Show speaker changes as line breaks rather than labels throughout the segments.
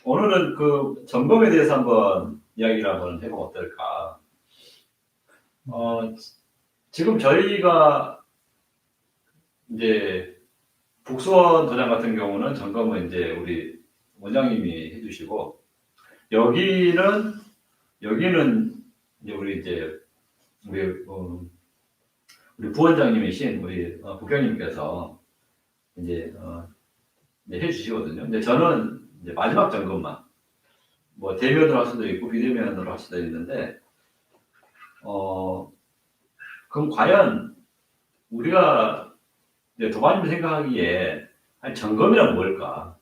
오늘은 그 점검에 대해서 한번 이야기를 한번 해보면 어떨까. 지금 저희가 이제 북수원 도장 같은 경우는 점검은 이제 우리 원장님이 해주시고, 여기는 이제 우리 부원장님이신 우리 국장님께서 이제 해주시거든요. 근데 저는 이제 마지막 점검만, 뭐 대면으로 할 수도 있고 비대면으로 할 수도 있는데, 그럼 과연 우리가 이제 도반님 생각하기에 한 점검이란 뭘까?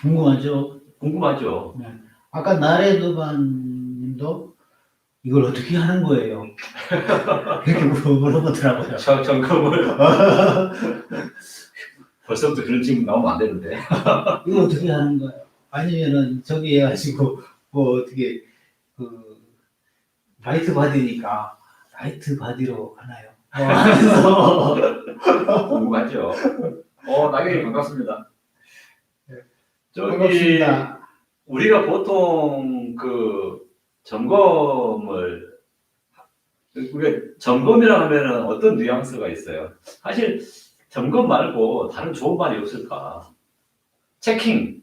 궁금하죠?
네.
아까 나래도반님도 이걸 어떻게 하는 거예요? 이렇게 물어보더라고요.
점검을 벌써부터 그런 질문 나오면 안 되는데.
이거 어떻게 하는 거예요? 아니면은 저기 해가지고 뭐 어떻게 그 라이트 바디니까 라이트 바디로 하나요?
궁금하죠. 나경이 반갑습니다. 저기
반갑습니다.
우리가 보통 그 점검이라 하면은 어떤 뉘앙스가 있어요? 사실 점검 말고 다른 좋은 말이 없을까? 체킹,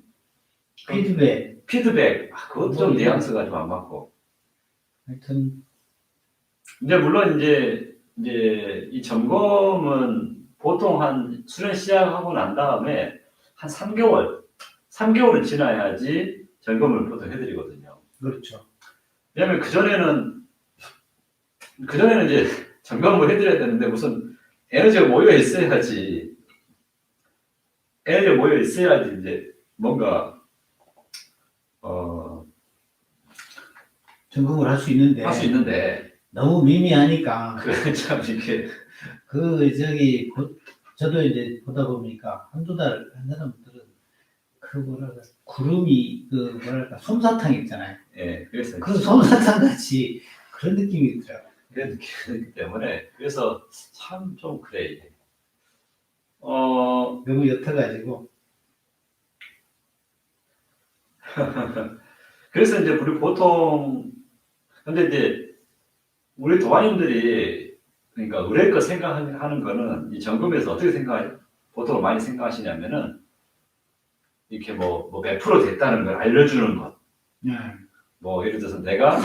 피드백. 그것도 좀 뉘앙스가 좀 안 맞고.
하여튼
이제 물론 이제 이 점검은 보통 한 수련 시작하고 난 다음에 한 3개월은 지나야지 점검을 보통 해드리거든요.
그렇죠.
왜냐면 그전에는 이제 점검을 해드려야 되는데 무슨 에너지가 모여 있어야지 이제 뭔가
점검을 할 수 있는데 너무 미미하니까
참 이렇게
저도 이제 보다 보니까 한두 달 한 사람들은 구름이 솜사탕 있잖아요.
예, 그래서
그 솜사탕 같이 그런 느낌이 있더라고요.
그런 느낌이기 때문에 그래서 참 좀 그래 이게.
너무 옅어가지고
그래서 이제 우리 보통 근데 이제 우리 도반님들이 그러니까 의뢰껏 생각하는 거는 이 점검에서 어떻게 보통 많이 생각하시냐면은 이렇게 몇 프로 됐다는 걸 알려주는 것. 뭐 예를 들어서 내가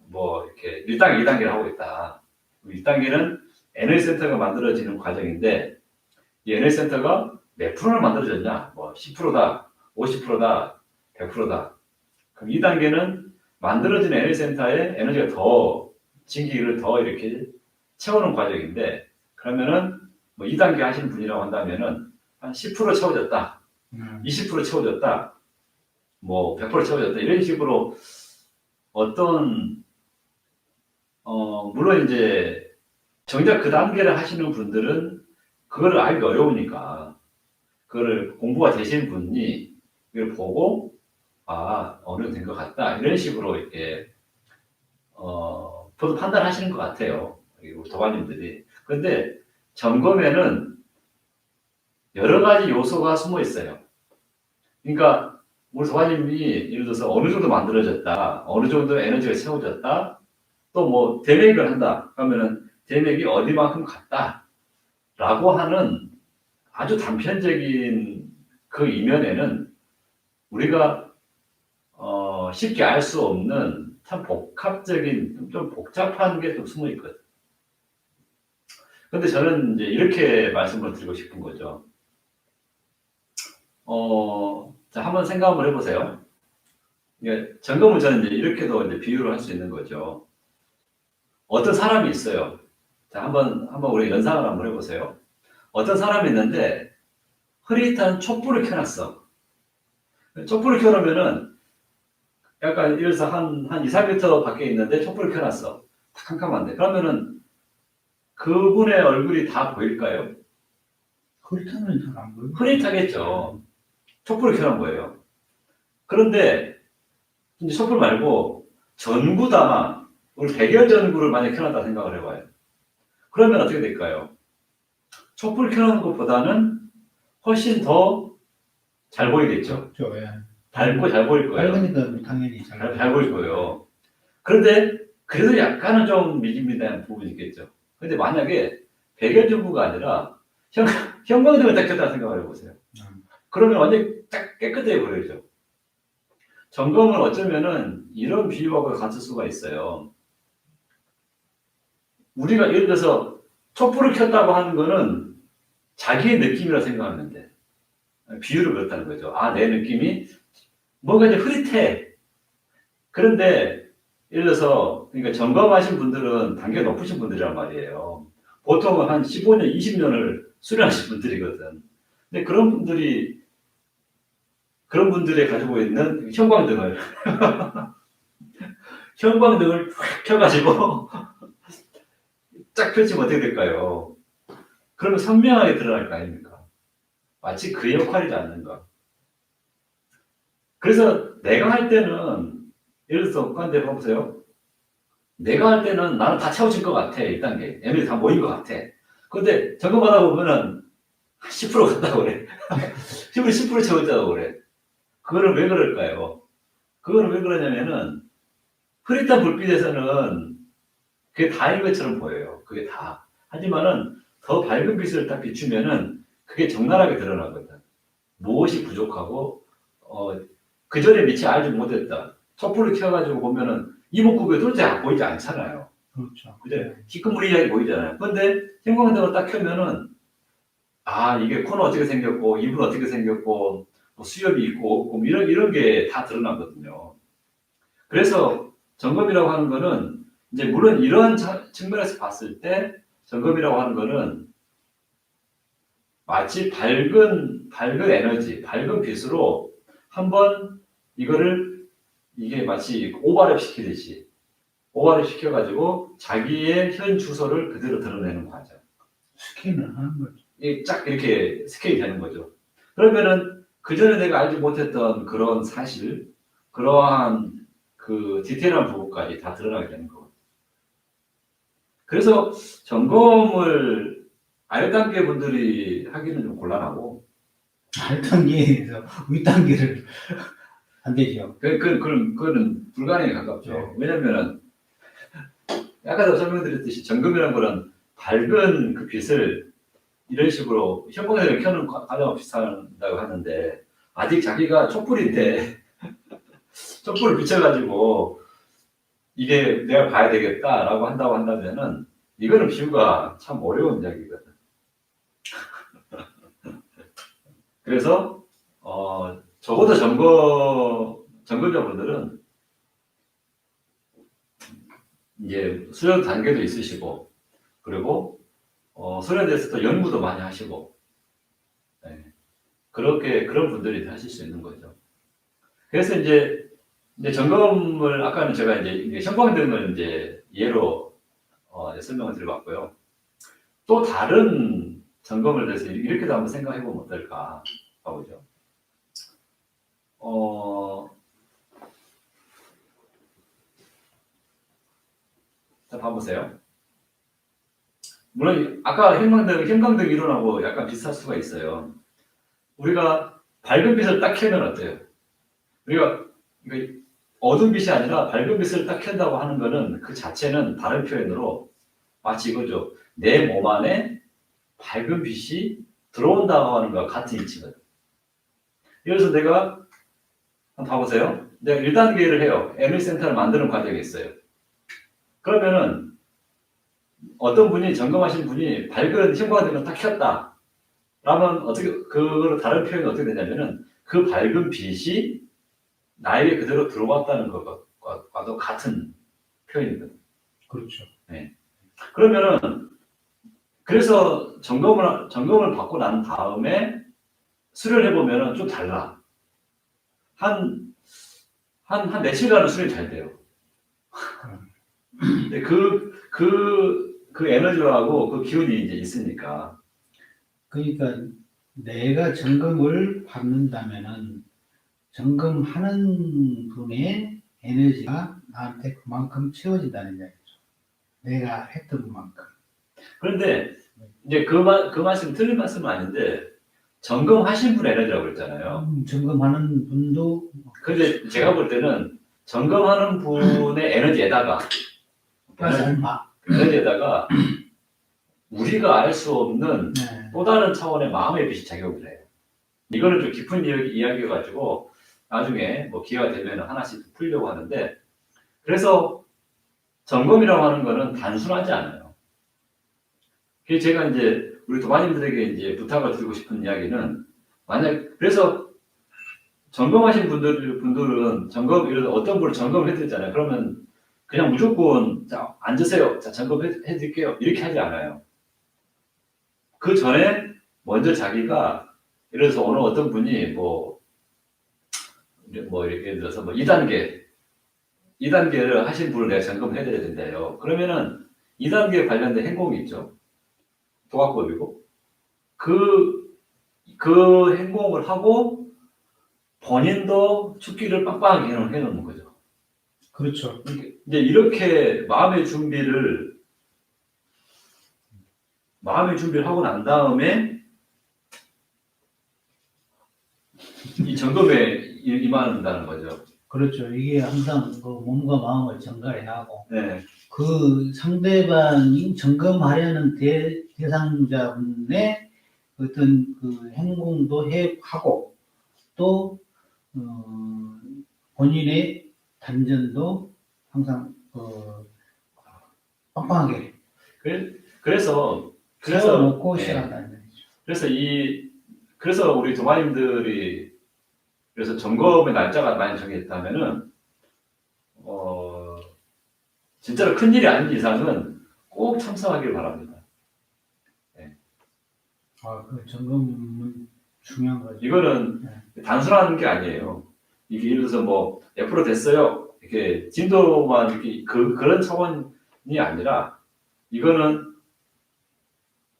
뭐 이렇게 1단계, 2단계를 하고 있다. 1단계는 에너지 센터가 만들어지는 과정인데 이 에너지 센터가 몇 프로를 만들어졌냐? 뭐 10%다, 50%다, 100%다. 그럼 2단계는 만들어진 에너지 센터에 에너지가 진기를 더 이렇게 채우는 과정인데 그러면은 뭐 2단계 하시는 분이라고 한다면은 한 10% 채워졌다. 20% 채워졌다. 뭐 100% 채워졌다. 이런 식으로 물론 이제 정작 그 단계를 하시는 분들은 그거를 알기 어려우니까 그거를 공부가 되신 분이 이걸 보고 어느 정도 된 것 같다. 이런 식으로 이렇게 보통 판단하시는 것 같아요. 우리 도반님들이. 그런데 점검에는 여러 가지 요소가 숨어 있어요. 그러니까 우리 도반님이 예를 들어서 어느 정도 만들어졌다, 어느 정도 에너지가 채워졌다, 또 뭐 대맥을 한다 그러면은 대맥이 어디만큼 갔다라고 하는 아주 단편적인 그 이면에는 우리가 쉽게 알 수 없는 참 복합적인 좀 복잡한 게 좀 숨어 있거든. 근데 저는 이제 이렇게 말씀을 드리고 싶은 거죠. 자, 한번 생각을 해보세요. 점검을 저는 이제 이렇게도 이제 비유를 할 수 있는 거죠. 어떤 사람이 있어요. 자, 한번 우리 연상을 한번 해보세요. 어떤 사람이 있는데 흐릿한 촛불을 켜놨어. 촛불을 켜놓으면은 약간 이래서 한 2, 3m 밖에 있는데 촛불을 켜놨어. 캄캄한데. 그러면은 그분의 얼굴이 다 보일까요?
흐릿하면 잘 안 보여요.
흐릿하겠죠. 촛불을 켜놓은 거예요. 그런데 이제 촛불 말고 전구다만 우리 백열 전구를 만약에 켜놨다 생각을 해봐요. 그러면 어떻게 될까요? 촛불 켜놓은 것보다는 훨씬 더 잘 보이겠죠.
그렇죠. 예.
밝고 잘 보일 거예요.
밝으니까 뭐 당연히
잘 보일 거예요. 그런데 그래도 약간은 좀 미진미진한 부분이 있겠죠. 근데 만약에 백열 전구가 아니라 형광등을 딱 켰다 생각을 해보세요. 그러면 완전히 딱 깨끗해 보이죠. 점검을 어쩌면은 이런 비유하고 같을 수가 있어요. 우리가 예를 들어서 촛불을 켰다고 하는 거는 자기의 느낌이라 생각하면 돼. 비유를 그렇다는 거죠. 아, 내 느낌이 뭔가 이제 흐릿해. 그런데 예를 들어서 그러니까 점검하신 분들은 단계가 높으신 분들이란 말이에요. 보통은 한 15년, 20년을 수련하신 분들이거든. 근데 그런 분들이 가지고 있는 형광등을 확 켜가지고 쫙 펼치면 어떻게 될까요? 그러면 선명하게 드러날 거 아닙니까? 마치 그 역할이지 않는가. 그래서 내가 할 때는 예를 들어서 그런데 봐보세요. 내가 할 때는 나는 다 채워질 것 같아. 1단계. 애들이 다 모인 것 같아. 근데 점검하다 보면은 10% 간다고 그래. 10% 채웠다고 그래. 그거는 왜 그럴까요? 그거는 왜 그러냐면은 흐릿한 불빛에서는 그게 다인 것처럼 보여요. 그게 다. 하지만은 더 밝은 빛을 딱 비추면은 그게 적나라하게 드러나거든. 무엇이 부족하고, 그 전에 미처 알지 못했다. 촛불을 켜가지고 보면은 이목구비가 도대체 보이지 않잖아요.
그렇죠.
그죠? 희끄무리하게 보이잖아요. 근데 형광등을 딱 켜면은, 아, 이게 코는 어떻게 생겼고, 입은 어떻게 생겼고, 뭐 수염이 있고, 없고, 뭐 이런 게 다 드러나거든요. 그래서 점검이라고 하는 거는, 이제 물론 이런 측면에서 봤을 때, 점검이라고 하는 거는 마치 밝은 에너지, 밝은 빛으로 한번 이게 마치 오버랩 시키듯이 오버랩 시켜가지고 자기의 현 주소를 그대로 드러내는 과정.
스캔을 하는 거죠.
이게 쫙 이렇게 스캔이 되는 거죠. 그러면은 그 전에 내가 알지 못했던 그런 사실, 그러한 그 디테일한 부분까지 다 드러나게 되는 거거든요. 그래서 점검을 아랫단계 분들이 하기는 좀 곤란하고,
알단계에서 윗단계를 안 되죠.
그거는 불가능에 가깝죠.
네.
왜냐면은, 아까도 설명드렸듯이 점검이라는 거는 밝은 그 빛을 이런 식으로 형광등을 켜는 과정과 비슷하다고 하는데, 아직 자기가 촛불인데, 촛불을 비춰가지고, 이게 내가 봐야 되겠다라고 한다고 한다면은, 이거는 비유가 참 어려운 이야기거든. 그래서, 적어도 점검자분들은 이제 수련 단계도 있으시고, 그리고, 수련에 대해서 또 연구도 많이 하시고, 네. 그런 분들이 하실 수 있는 거죠. 그래서 이제 점검을, 아까는 제가 이제 형광등을 이제 예로, 설명을 드려봤고요. 또 다른 점검을 대해서 이렇게도 한번 생각해 보면 어떨까 봐보죠. 자, 봐보세요. 물론, 아까 형광등 이론하고 약간 비슷할 수가 있어요. 우리가 밝은 빛을 딱 켜면 어때요? 우리가 그러니까 어두운 빛이 아니라 밝은 빛을 딱 켠다고 하는 거는 그 자체는 다른 표현으로 마치 이거죠. 내 몸 안에 밝은 빛이 들어온다고 하는 것과 같은 이치거든. 예를 들어서 내가 한번 봐보세요. 내가 1단계를 해요. 에너지 센터를 만드는 과정이 있어요. 그러면은 어떤 분이 점검하신 분이 밝은 형광등을 딱 켰다. 라면 그거를 다른 표현이 어떻게 되냐면은 그 밝은 빛이 나에게 그대로 들어왔다는 것과도 같은 표현이거든.
그렇죠.
네. 그러면은 그래서 점검을 받고 난 다음에 수련해 보면은 좀 달라. 한 며칠간은 수련이 잘 돼요. 근데 그 에너지하고 그 기운이 이제 있으니까.
그러니까 내가 점검을 받는다면은 점검하는 분의 에너지가 나한테 그만큼 채워진다는 이야기죠. 내가 했던 만큼.
그런데 이제 그 말씀 틀린 말씀은 아닌데 점검하신 분 에너지라고 그랬잖아요.
점검하는 분도
근데 제가 볼 때는 점검하는 분의 에너지에다가
플러스 알파.
에너지에다가 우리가 알 수 없는
네.
또 다른 차원의 마음의 빛이 작용을 해요. 이거는 좀 깊은 이야기여가지고 나중에 뭐 기회가 되면 하나씩 풀려고 하는데, 그래서 점검이라고 하는 거는 단순하지 않아요. 그래서 제가 이제 우리 도마님들에게 이제 부탁을 드리고 싶은 이야기는, 만약 그래서 점검하신 분들은 점검, 이런 어떤 분을 점검을 해드렸잖아요. 그러면 그냥 무조건 자 앉으세요, 자 점검해드릴게요 이렇게 하지 않아요. 그 전에 먼저 자기가, 예를 들어서 오늘 어떤 분이 뭐 이렇게 예를 들어서 뭐 2단계를 하신 분을 내가 점검을 해드려야 된대요. 그러면은 2단계 관련된 행동이 있죠. 도학법이고 그 행동을 하고 본인도 축기를 빵빵하게 해놓는 거죠.
그렇죠.
이제 이렇게 마음의 준비를 하고 난 다음에 이 점검에 임한다는 거죠.
그렇죠. 이게 항상 그 몸과 마음을 정갈해야 하고
네.
그 상대방이 점검하려는 대상자분의 어떤 그 행동도 하고 또 본인의 단전도 항상 빵빵하게
그래서
세워놓고
네.
시작한다는 거죠.
그래서 우리 도마님들이 그래서 점검의 날짜가 많이 정해졌다면은 진짜로 큰 일이 아닌 이상은 꼭 참석하길 바랍니다.
그 점검은 중요한 거죠.
이거는 단순한 게 아니에요. 이게 예를 들어서 뭐 F로 됐어요, 이렇게 진도만 이렇게 그런 차원이 아니라, 이거는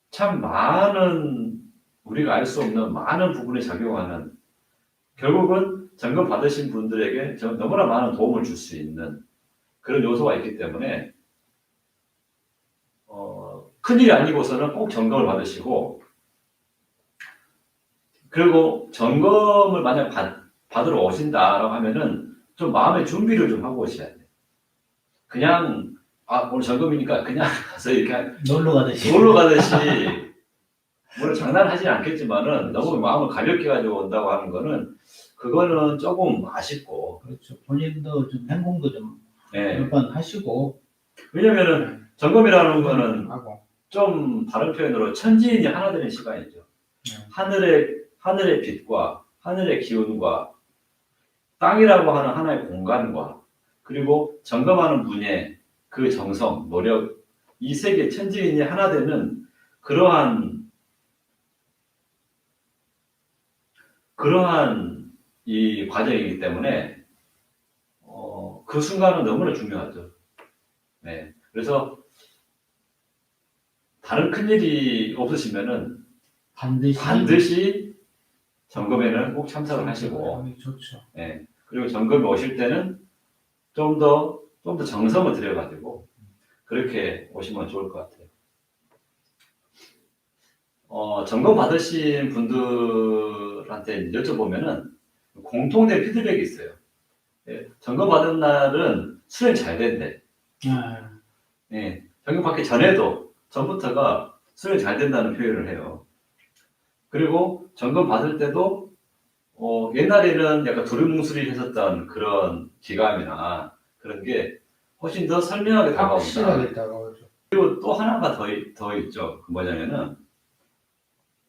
참 많은 우리가 알 수 없는 많은 부분에 작용하는, 결국은 점검 받으신 분들에게 너무나 많은 도움을 줄 수 있는 그런 요소가 있기 때문에 큰일이 아니고서는 꼭 점검을 받으시고, 그리고 점검을 만약 받으러 오신다라고 하면은 좀 마음의 준비를 좀 하고 오셔야 돼요. 그냥 오늘 점검이니까 그냥 가서 이렇게
놀러 가듯이.
물론 장난하지 않겠지만은 너무 마음을 가볍게 가지고 온다고 하는 거는, 그거는 조금 아쉽고.
그렇죠. 본인도 좀 행동도 좀
네.
몇 번 하시고.
왜냐면은 점검이라는 거는
하고.
좀 다른 표현으로 천지인이 하나 되는 시간이죠. 하늘의 빛과 하늘의 기운과 땅이라고 하는 하나의 공간과, 그리고 점검하는 분의 그 정성, 노력, 이 세계 천지인이 하나 되는 그러한 이 과정이기 때문에 그 순간은 너무나 중요하죠. 네. 그래서 다른 큰 일이 없으시면은 반드시 점검에는 꼭 참석을 하시고,
좋죠.
네. 그리고 점검에 오실 때는 좀 더 정성을 들여가지고 그렇게 오시면 좋을 것 같아요. 점검 받으신 분들한테 여쭤보면은 공통된 피드백이 있어요. 네. 점검 받은 날은 수행 잘 된대. 네. 점검 받기 전부터가 수행 잘 된다는 표현을 해요. 그리고 점검 받을 때도 옛날에는 약간 두루뭉술이 했었던 그런 기감이나 그런 게 훨씬 더 설명하게 다가온다.
확실하게 다가오죠.
그리고 또 하나가 더 있죠. 그 뭐냐면은,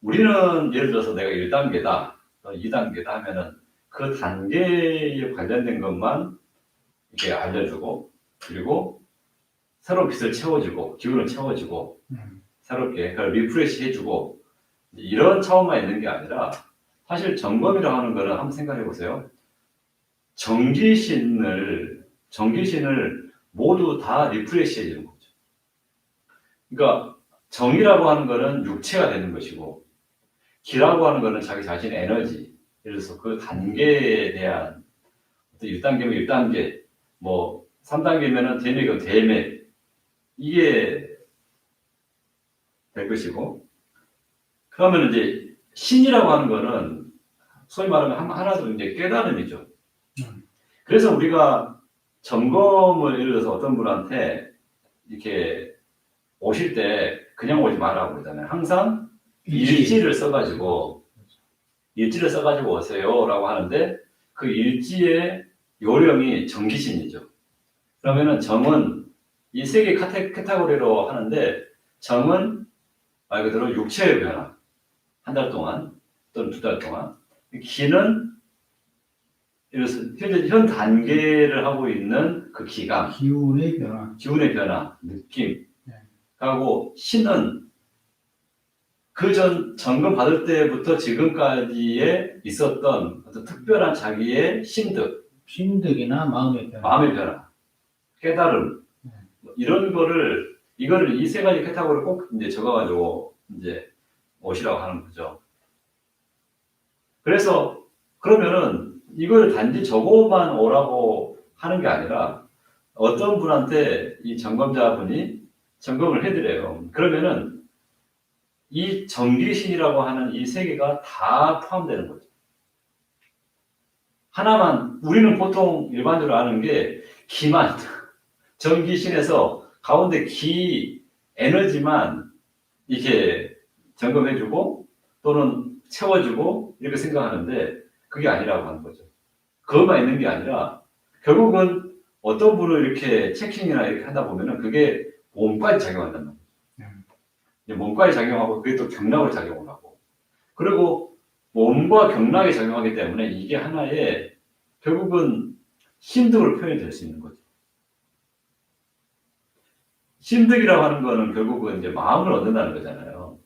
우리는 예를 들어서 내가 1단계다, 2단계다 하면은 그 단계에 관련된 것만 이렇게 알려주고, 그리고 새로운 빛을 채워주고, 기운을 채워주고, 새롭게 그걸 리프레시 해주고, 이런 차원만 있는 게 아니라, 사실 점검이라고 하는 거는 한번 생각해 보세요. 정기신을 모두 다 리프레시 해주는 거죠. 그러니까 정이라고 하는 거는 육체가 되는 것이고, 기라고 하는 거는 자기 자신의 에너지, 예를 들어서 그 단계에 대한 1단계면 1단계, 뭐 3단계면은 대맥은 대맥, 이게 될 것이고, 그러면 이제 신이라고 하는 거는 소위 말하면 하나도 이제 깨달음이죠. 그래서 우리가 점검을 예를 들어서 어떤 분한테 이렇게 오실 때 그냥 오지 말라고 그러잖아요. 항상 일지를 써가지고 오세요라고 하는데 그 일지의 요령이 정기신이죠. 그러면은 정은 이 세 개 카테고리로 하는데 정은 말 그대로 육체의 변화 한 달 동안 또는 두 달 동안 기는 예를 들어서 현 단계를 하고 있는 그 기감
기운의 변화,
느낌
네.
하고 신은 그 전 점검 받을 때부터 지금까지에 있었던 어떤 특별한 자기의
심득이나 마음의
변화, 깨달음 뭐 이런 거를 이거를 이 세 가지 카테고리를 꼭 이제 적어가지고 이제 오시라고 하는 거죠. 그래서 그러면은 이걸 단지 적어만 오라고 하는 게 아니라 어떤 분한테 이 점검자분이 점검을 해드려요. 그러면은 이 정기신이라고 하는 이 세 개가 다 포함되는 거죠. 하나만 우리는 보통 일반적으로 아는 게 기만 정기신에서 가운데 기 에너지만 이렇게 점검해주고 또는 채워주고 이렇게 생각하는데 그게 아니라고 하는 거죠. 그것만 있는 게 아니라 결국은 어떤 분을 이렇게 체킹이나 이렇게 하다 보면은 그게 몸까지 작용한단 말이에요. 몸까지 작용하고 그게 또 경락을 작용을 하고 그리고 몸과 경락이 작용하기 때문에 이게 하나의 결국은 심득을 표현이 될 수 있는 거죠. 심득이라고 하는 거는 결국은 이제 마음을 얻는다는 거잖아요.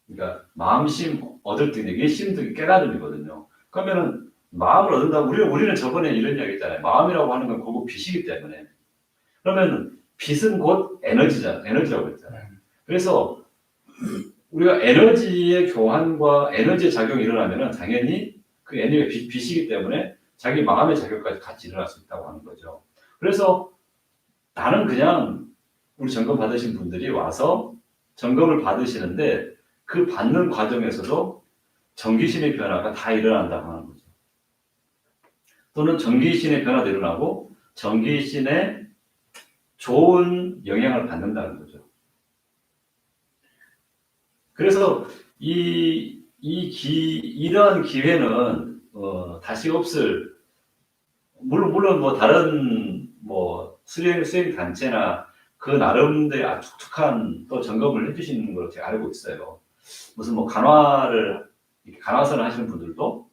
그러니까 마음심 얻을 때 이게 심득이 깨달음이거든요. 그러면은 마음을 얻는다고 우리는 저번에 이런 이야기 했잖아요. 마음이라고 하는 건 결국 빛이기 때문에 그러면 빛은 곧 에너지라고 했잖아요. 그래서 우리가 에너지의 교환과 에너지의 작용이 일어나면은 당연히 그 에너지가 빛이기 때문에 자기 마음의 작용까지 같이 일어날 수 있다고 하는 거죠. 그래서 나는 그냥 우리 점검 받으신 분들이 와서 점검을 받으시는데 그 받는 과정에서도 정기신의 변화가 다 일어난다고 하는 거죠. 또는 정기신의 변화도 일어나고 정기신의 좋은 영향을 받는다는 거죠. 그래서 이러한 기회는 다시 없을 물론 뭐 다른 뭐 수행 단체나 그 나름대로 아주 독특한 또 점검을 해주시는 걸 제가 알고 있어요. 무슨 뭐 간화선을 하시는 분들도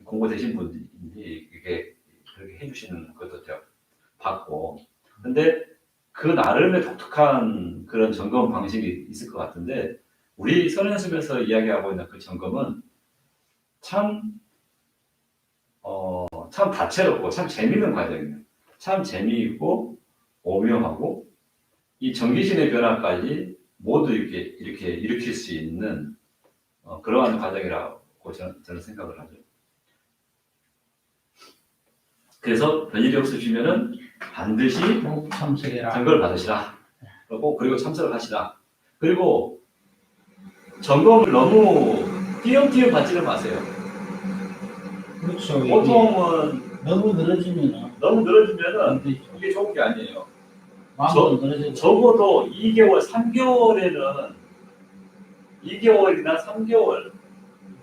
공부되신 분들이 이렇게 그렇게 해주시는 것도 제가 봤고, 근데 그 나름의 독특한 그런 점검 방식이 있을 것 같은데 우리 선연습에서 이야기하고 있는 그 점검은 참 다채롭고 참 재미있는 과정이에요. 참 재미있고 오묘하고 이 정기신의 변화까지 모두 이렇게 일으킬 수 있는 그러한 과정이라고 저는 생각을 하죠. 그래서 별일이 없으시면은 반드시
참석해라.
점검을 받으시라. 그리고 참석을 하시라. 그리고 점검을 너무 띄엄띄엄 받지는 마세요.
그렇죠.
보통은
너무 늘어지면은 안 되죠.
이게 좋은 게 아니에요.
마음도 늘어지고.
적어도 2개월, 3개월에는 2개월이나 3개월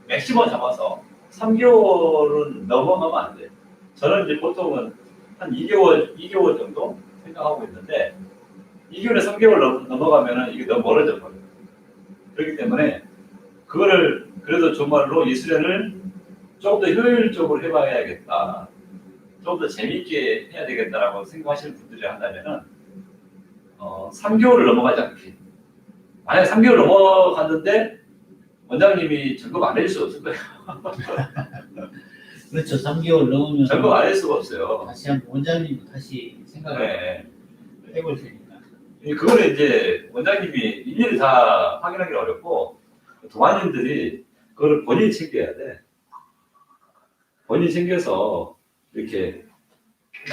맥시멈 잡아서 3개월은 넘어가면 안 돼요. 저는 이제 보통은 한 2개월 정도 생각하고 있는데 2개월에 3개월 넘어가면은 이게 너무 멀어져 버려요. 그렇기 때문에 그거를 그래도 정말로 이 수련을 조금 더 효율적으로 해봐야겠다. 좀 더 재미있게 해야 되겠다라고 생각하시는 분들이 한다면은 3개월을 넘어가지 않게. 만약에 3개월 넘어갔는데 원장님이 점검 안 해줄 수 없을 거예요.
그렇죠. 3개월 넘으면
점검 안 할 수가 없어요.
다시 한번 원장님도 다시 생각을 해볼 테니까.
그거는 이제 원장님이 일일이 다 확인하기 어렵고 동안인들이 그거를 본인이 챙겨야 돼. 본인이 챙겨서 이렇게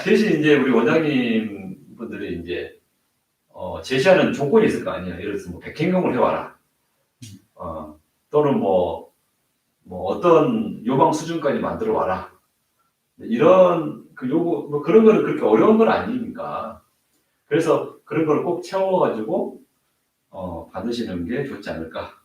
대신 이제 우리 원장님 분들이 이제 제시하는 조건이 있을 거 아니에요. 예를 들어서 뭐 백행동을 해와라. 또는 뭐 뭐 어떤 요방 수준까지 만들어 와라. 이런 그 요구 뭐 그런 거는 그렇게 어려운 건 아니니까. 그래서 그런 걸 꼭 채워가지고 받으시는 게 좋지 않을까.